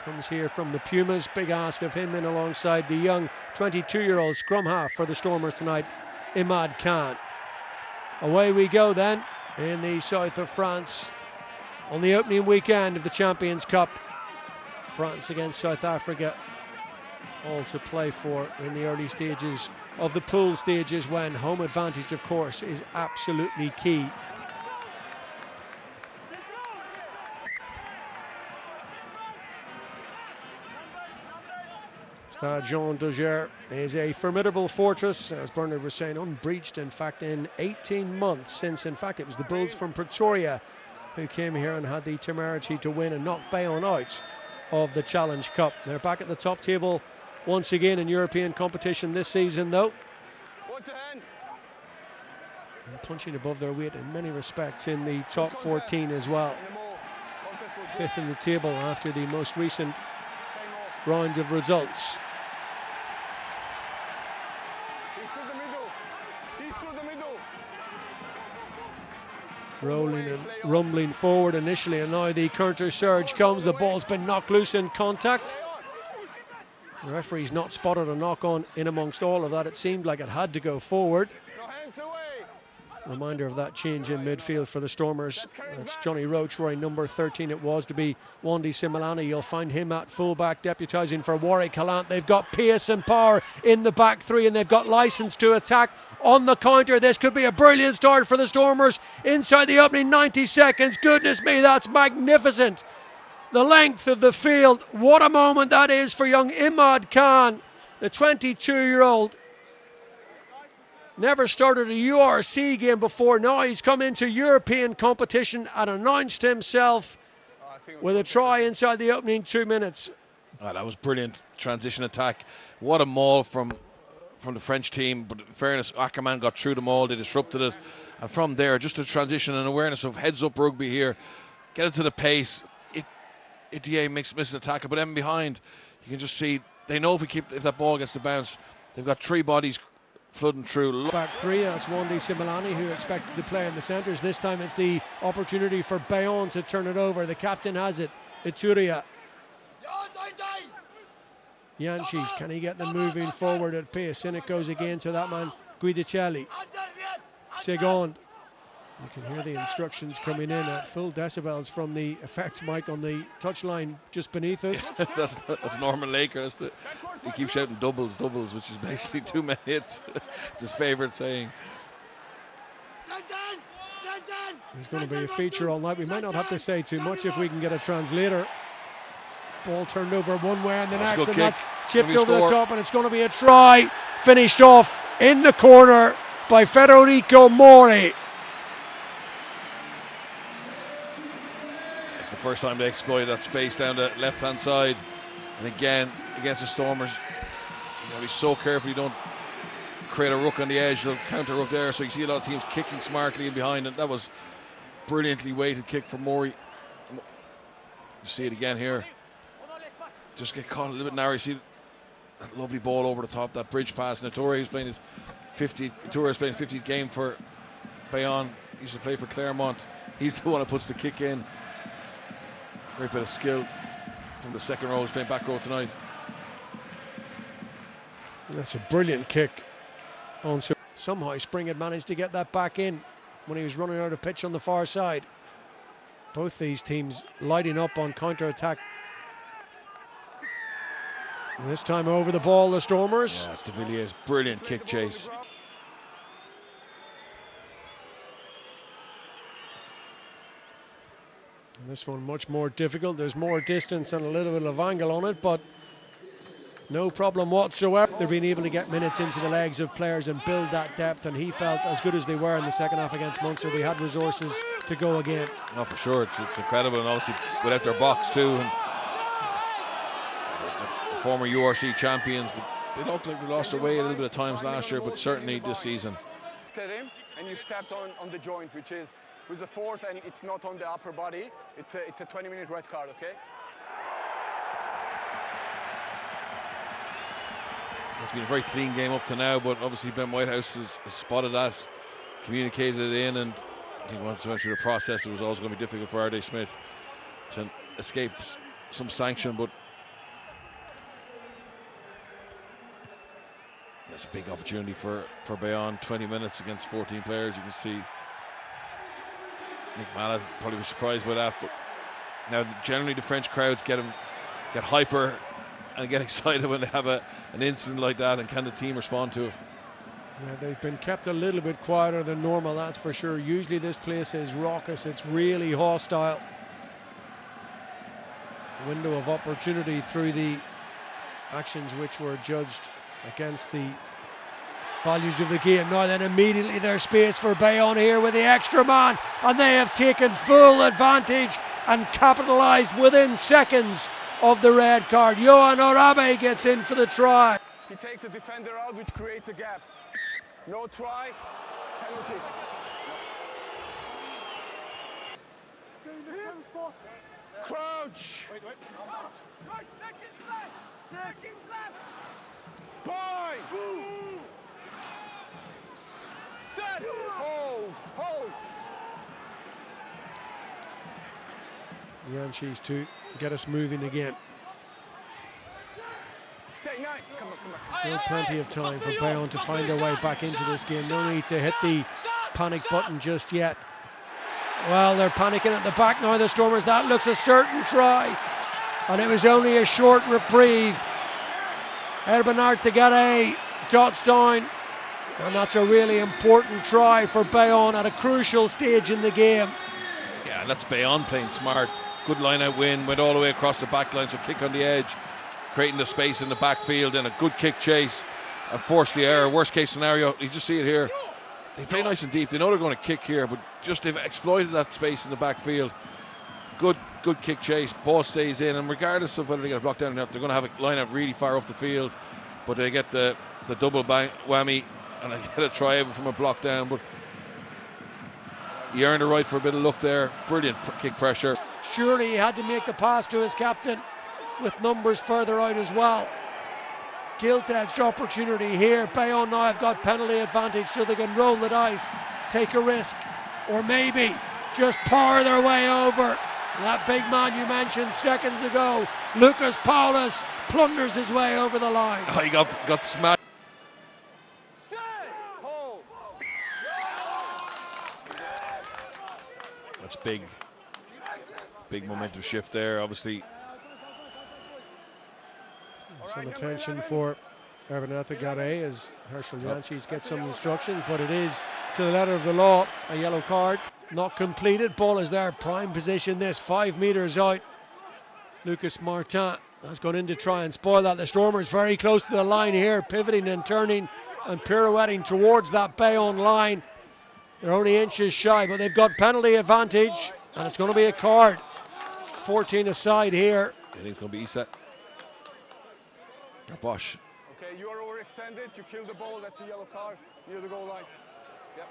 Comes here from the Pumas. Big ask of him in alongside the young 22-year-old scrum half for the Stormers tonight, Imad Khan. Away we go then in the south of France on the opening weekend of the Champions Cup. France against South Africa, all to play for in the early stages of the pool stages, when home advantage, of course, is absolutely key. Stade Dauger is a formidable fortress, as Bernard was saying, unbreached in fact in 18 months since, in fact, it was the Bulls from Pretoria who came here and had the temerity to win and knock Bayonne out of the Challenge Cup. They're back at the top table once again in European competition this season, though. And punching above their weight in many respects in the top 14 as well. Fifth in the table after the most recent round of results. Rolling and rumbling forward initially, and now the counter surge comes. The ball's been knocked loose in contact. The referee's not spotted a knock on in amongst all of that. It seemed like it had to go forward. Reminder of that change in midfield for the Stormers. That's Johnny Roach wearing number 13. It was to be Wandi Similani. You'll find him at fullback, deputising for Warwick Gallant. They've got pace and power in the back three, and they've got licence to attack on the counter. This could be a brilliant start for the Stormers inside the opening 90 seconds. Goodness me, that's magnificent. The length of the field. What a moment that is for young Imad Khan, the 22-year-old. Never started a URC game before. Now he's come into European competition and announced himself with a try inside the opening 2 minutes. Oh, that was brilliant transition attack. What a maul from the French team. But in fairness, Ackerman got through the maul, they disrupted it. And from there, just a transition and awareness of heads-up rugby here. Get into the pace. Itier missing a tackle, but then behind, you can just see, they know if that ball gets to bounce, they've got three bodies flooding through. Back three, that's Wandi Similani, who expected to play in the centres. This time it's the opportunity for Bayonne to turn it over. The captain has it, Ituria. Yanchis, can he get them moving forward at pace? In it goes again to that man, Guidicelli. Segond. You can hear the instructions coming in at full decibels from the effects mic on the touchline just beneath us. that's Norman Laker. He keeps shouting doubles, which is basically too many hits. It's his favourite saying. There's going to be a feature all night. We might not have to say too much if we can get a translator. Ball turned over one way and the next, and kick. That's chipped over the top, and it's going to be a try. Finished off in the corner by Federico Mori. It's the first time they exploited that space down the left-hand side. And again, against the Stormers, you got to be so careful you don't create a ruck on the edge. They'll counter ruck there, so you see a lot of teams kicking smartly in behind it. That was brilliantly weighted kick from Mori. You see it again here. Just get caught a little bit narrow. You see that lovely ball over the top, that bridge pass. Toure is playing his 50th game for Bayonne. He used to play for Clermont. He's the one that puts the kick in. Great bit of skill from the second row. He's playing back row tonight. That's a brilliant kick. Somehow Spring had managed to get that back in when he was running out of pitch on the far side. Both these teams lighting up on counter-attack. And this time over the ball, the Stormers. Yeah, Stavilier's brilliant kick chase. This one much more difficult. There's more distance and a little bit of angle on it, but no problem whatsoever. They've been able to get minutes into the legs of players and build that depth, and he felt as good as they were in the second half against Munster. They had resources to go again. Oh, for sure. It's incredible, and obviously without their box too. And the former URC champions, but they looked like they lost their way a little bit of times last year, but certainly this season. And you stepped on the joint, which is with the fourth, and it's not on the upper body. It's a 20-minute red card, okay? It's been a very clean game up to now, but obviously Ben Whitehouse has spotted that, communicated it in, and I think once we went through the process, it was always going to be difficult for R.D. Smith to escape some sanction, but It's a big opportunity for Bayonne. 20 minutes against 14 players. You can see Nick Mallet probably was surprised by that, but now generally the French crowds get hyper and get excited when they have an incident like that, and can the team respond to it? Yeah, they've been kept a little bit quieter than normal, that's for sure. Usually this place is raucous, it's really hostile. Window of opportunity through the actions which were judged against the values of the game. Now then, immediately there's space for Bayonne here with the extra man, and they have taken full advantage and capitalised within seconds of the red card. Johan Orabe gets in for the try. He takes a defender out, which creates a gap. No try, penalty. Crouch. Wait. Boy. Set. Hold. Yanchis to get us moving again. Stay nice. Come on. Still plenty of time for Bayonne to find their way back into this game. No need to hit the panic button just yet. Well, they're panicking at the back now, the Stormers. That looks a certain try. And it was only a short reprieve. Bernard Tagare dots down. And that's a really important try for Bayonne at a crucial stage in the game. Yeah, that's Bayonne playing smart. Good line-out win, went all the way across the back line, so kick on the edge, creating the space in the backfield, and a good kick chase, and force the error. Worst case scenario, you just see it here. They play nice and deep. They know they're going to kick here, but just they've exploited that space in the backfield. Good kick chase. Ball stays in, and regardless of whether they get a block down or not, they're going to have a line out really far up the field. But they get the double bang whammy, and they get a try from a block down. But he earned the right for a bit of luck there. Brilliant kick pressure. Surely he had to make the pass to his captain with numbers further out as well. Gilt-edged opportunity here. Bayonne now have got penalty advantage, so they can roll the dice, take a risk, or maybe just power their way over. And that big man you mentioned seconds ago, Lucas Paulus, plunders his way over the line. Oh, he got smashed. That's big momentum shift there, obviously. Some attention for Aviron Bayonnais as Herschel Yanchis gets some instructions, but it is to the letter of the law a yellow card. Not completed. Ball is there, prime position. This 5 meters out. Lucas Martin has gone in to try and spoil that. The Stormers very close to the line here, pivoting and turning and pirouetting towards that Bayonne line. They're only inches shy, but they've got penalty advantage, and it's going to be a card. 14 aside here. I think it's going to be Isa. Bosch. Okay, you are overextended. You kill the ball. That's a yellow card near the goal line. Yep.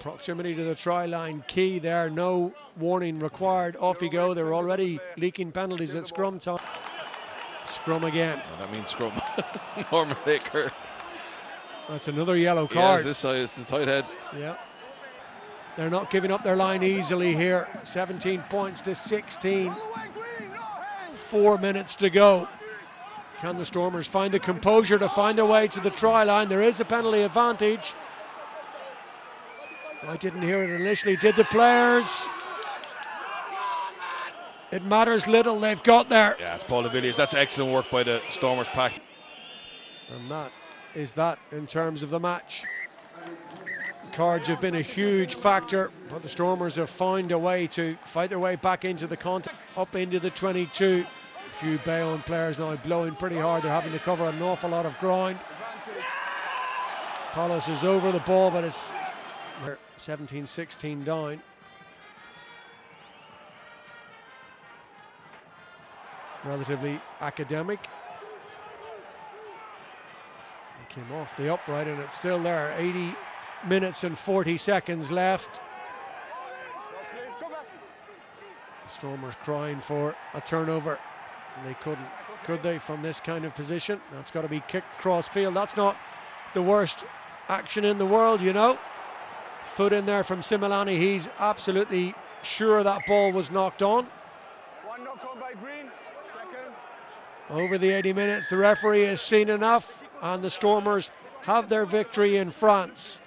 Proximity to the try line key there. No warning required. Off you go. They're already leaking penalties at scrum time. Scrum again. Oh, that means scrum. Norman Laker. That's another yellow card. Yes, this side is the tight head. Yeah. They're not giving up their line easily here. 17 points to 16. 4 minutes to go. Can the Stormers find the composure to find their way to the try line? There is a penalty advantage. I didn't hear it initially. Did the players? It matters little. They've got there. Yeah, it's Paul de Villiers. That's excellent work by the Stormers pack. And that is that in terms of the match. Cards have been a huge factor, but the Stormers have found a way to fight their way back into the contest, up into the 22. A few Bayonne players now blowing pretty hard. They're having to cover an awful lot of ground. Paulus is over the ball, but it's 17-16 down. Relatively academic. It came off the upright and it's still there. 80 minutes and 40 seconds left. The Stormers crying for a turnover. And they couldn't, could they, from this kind of position? That's got to be kicked cross field. That's not the worst action in the world, you know. Foot in there from Similani. He's absolutely sure that ball was knocked on. One knock on by Green. Second. Over the 80 minutes, the referee has seen enough, and the Stormers have their victory in France.